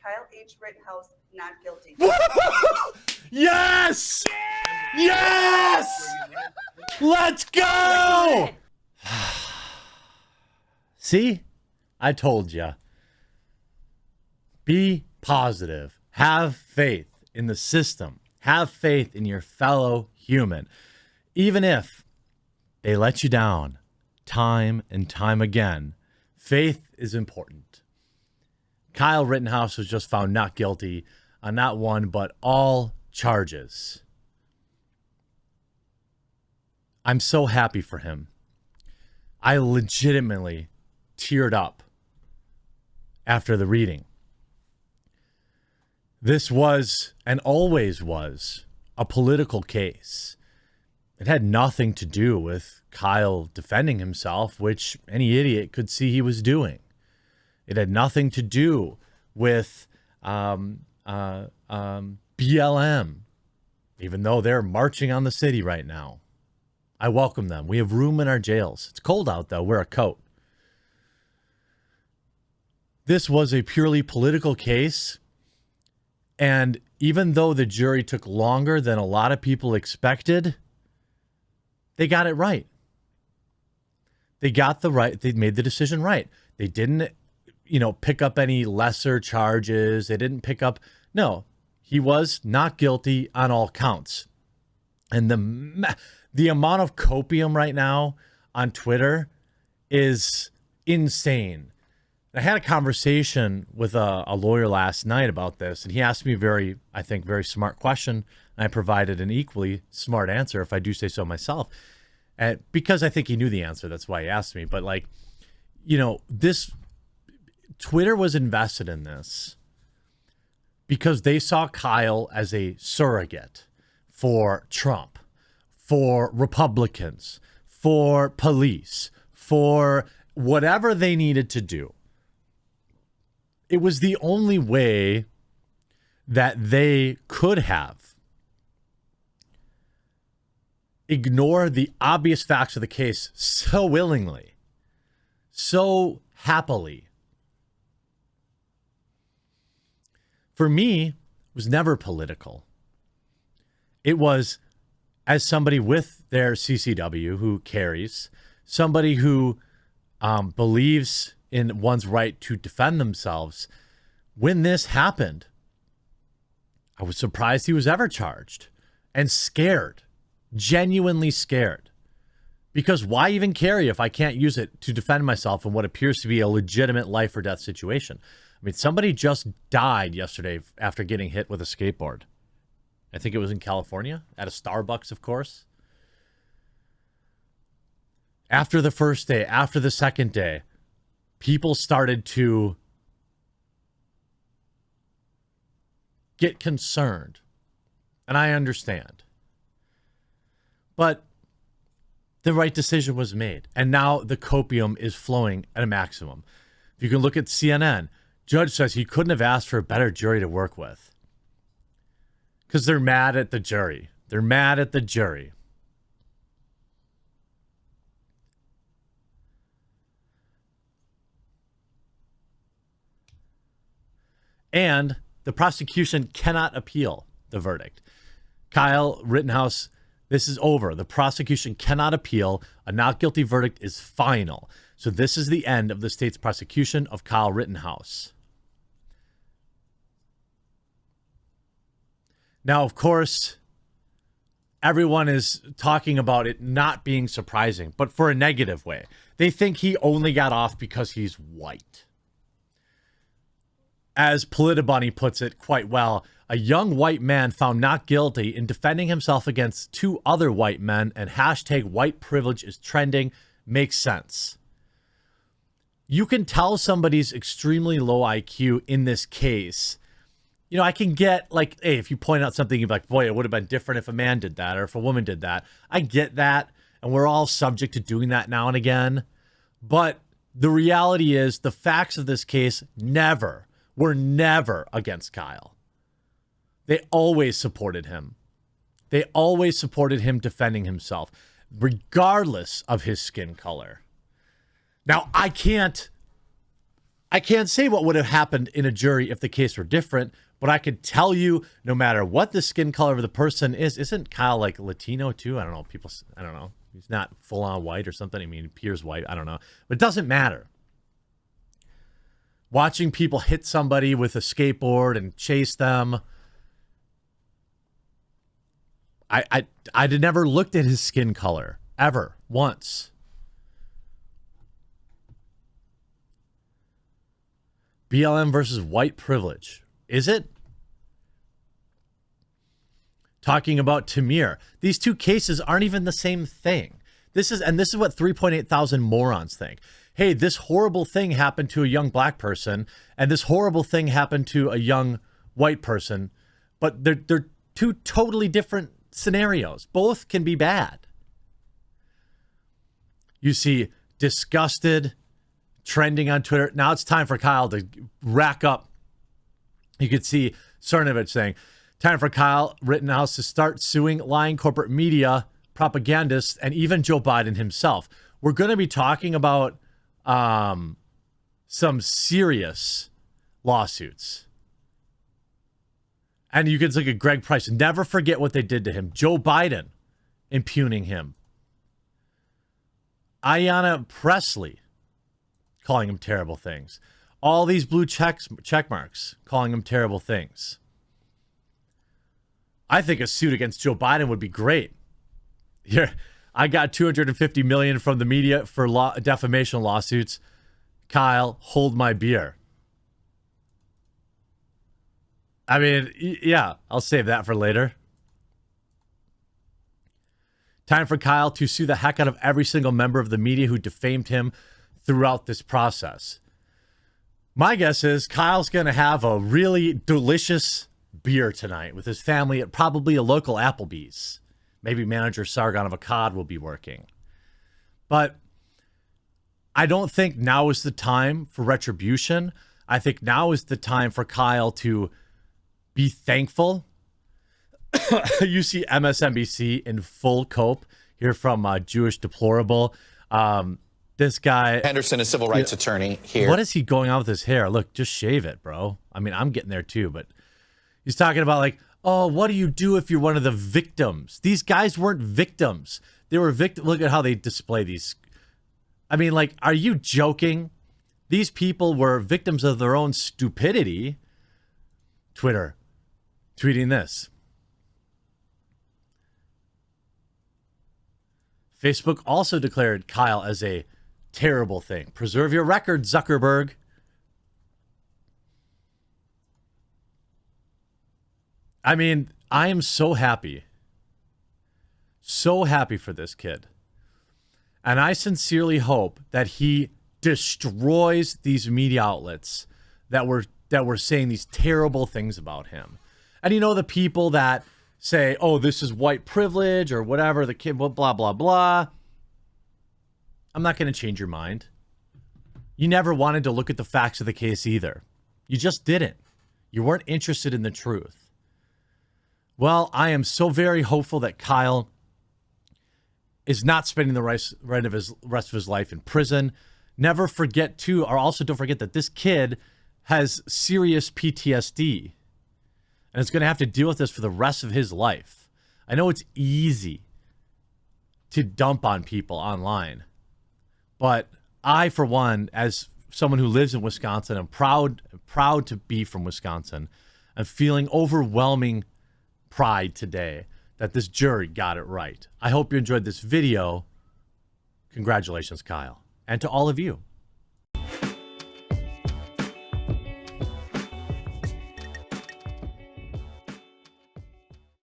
Kyle H. Rittenhouse not guilty. Yes! Yes! Let's go! See? I told you. Be positive. Have faith in the system. Have faith in your fellow human. Even if they let you down time and time again, faith is important. Kyle Rittenhouse was just found not guilty on not one, but all charges. I'm so happy for him. I legitimately teared up after the reading. This was, and always was, a political case. It had nothing to do with Kyle defending himself, which any idiot could see he was doing. It had nothing to do with BLM, even though they're marching on the city right now. I welcome them. We have room in our jails. It's cold out, though. Wear a coat. This was a purely political case. And even though the jury took longer than a lot of people expected, they got it right. They made the decision right. They didn't, pick up any lesser charges. They didn't pick up, no, he was not guilty on all counts. And the amount of copium right now on Twitter is insane. I had a conversation with a lawyer last night about this, and he asked me a very smart question, and I provided an equally smart answer, if I do say so myself. Because I think he knew the answer, that's why he asked me. But this Twitter was invested in this because they saw Kyle as a surrogate for Trump, for Republicans, for police, for whatever they needed to do. It was the only way that they could have ignored the obvious facts of the case so willingly, so happily. For me, it was never political. It was, as somebody with their CCW who carries, somebody who believes in one's right to defend themselves. When this happened, I was surprised he was ever charged and scared, genuinely scared. Because why even carry if I can't use it to defend myself in what appears to be a legitimate life or death situation? I mean, somebody just died yesterday after getting hit with a skateboard. I think it was in California, at a Starbucks, of course. After the first day, after the second day, people started to get concerned. And I understand. But the right decision was made. And now the copium is flowing at a maximum. If you can look at CNN, judge says he couldn't have asked for a better jury to work with. Because they're mad at the jury. They're mad at the jury. And the prosecution cannot appeal the verdict. Kyle Rittenhouse, this is over. The prosecution cannot appeal. A not guilty verdict is final. So this is the end of the state's prosecution of Kyle Rittenhouse. Now, of course, everyone is talking about it not being surprising, but for a negative way. They think he only got off because he's white. As Politibunny puts it quite well, a young white man found not guilty in defending himself against two other white men, and hashtag white privilege is trending. Makes sense. You can tell somebody's extremely low IQ in this case. I can get like, hey, if you point out something, you're like, boy, it would have been different if a man did that or if a woman did that. I get that. And we're all subject to doing that now and again. But the reality is the facts of this case were never against Kyle. They always supported him. They always supported him defending himself, regardless of his skin color. Now, I can't I can't say what would have happened in a jury if the case were different, but I could tell you, no matter what the skin color of the person is, isn't Kyle like Latino too? I don't know. I don't know. He's not full on white or something. I mean, he appears white. I don't know. But it doesn't matter. Watching people hit somebody with a skateboard and chase them. I never looked at his skin color ever once. BLM versus white privilege. Is it? Talking about Tamir. These two cases aren't even the same thing. This is what 3.8 thousand morons think. Hey, this horrible thing happened to a young black person, and this horrible thing happened to a young white person, but they're two totally different scenarios. Both can be bad. You see disgusted trending on Twitter. Now it's time for Kyle to rack up. You could see Cernovich saying, time for Kyle Rittenhouse to start suing lying corporate media, propagandists, and even Joe Biden himself. We're going to be talking about some serious lawsuits. And you can look at Greg Price. Never forget what they did to him. Joe Biden impugning him. Ayanna Pressley calling him terrible things. All these blue check marks calling him terrible things. I think a suit against Joe Biden would be great. Here, I got $250 million from the media for defamation lawsuits. Kyle, hold my beer. I mean, yeah, I'll save that for later. Time for Kyle to sue the heck out of every single member of the media who defamed him throughout this process. My guess is Kyle's going to have a really delicious beer tonight with his family at probably a local Applebee's. Maybe manager Sargon of Akkad will be working. But I don't think now is the time for retribution. I think now is the time for Kyle to be thankful. You see MSNBC in full cope here from Jewish Deplorable. This guy Henderson, a civil rights attorney here. What is he going on with his hair? Look, just shave it, bro. I mean, I'm getting there too, but he's talking about like, oh, what do you do if you're one of the victims? These guys weren't victims. They were victims. Look at how they display these. I mean, like, are you joking? These people were victims of their own stupidity. Twitter tweeting this. Facebook also declared Kyle as a terrible thing. Preserve your record, Zuckerberg. I mean, I am so happy. So happy for this kid. And I sincerely hope that he destroys these media outlets that were saying these terrible things about him. And you know, the people that say, oh, this is white privilege or whatever, the kid, blah, blah, blah. I'm not going to change your mind. You never wanted to look at the facts of the case either. You just didn't. You weren't interested in the truth. Well, I am so very hopeful that Kyle is not spending the rest of his life in prison. Never forget too, or also don't forget that this kid has serious PTSD. And is going to have to deal with this for the rest of his life. I know it's easy to dump on people online. But I, for one, as someone who lives in Wisconsin, I'm proud to be from Wisconsin. I'm feeling overwhelming pride today that this jury got it right. I hope you enjoyed this video. Congratulations, Kyle. And to all of you.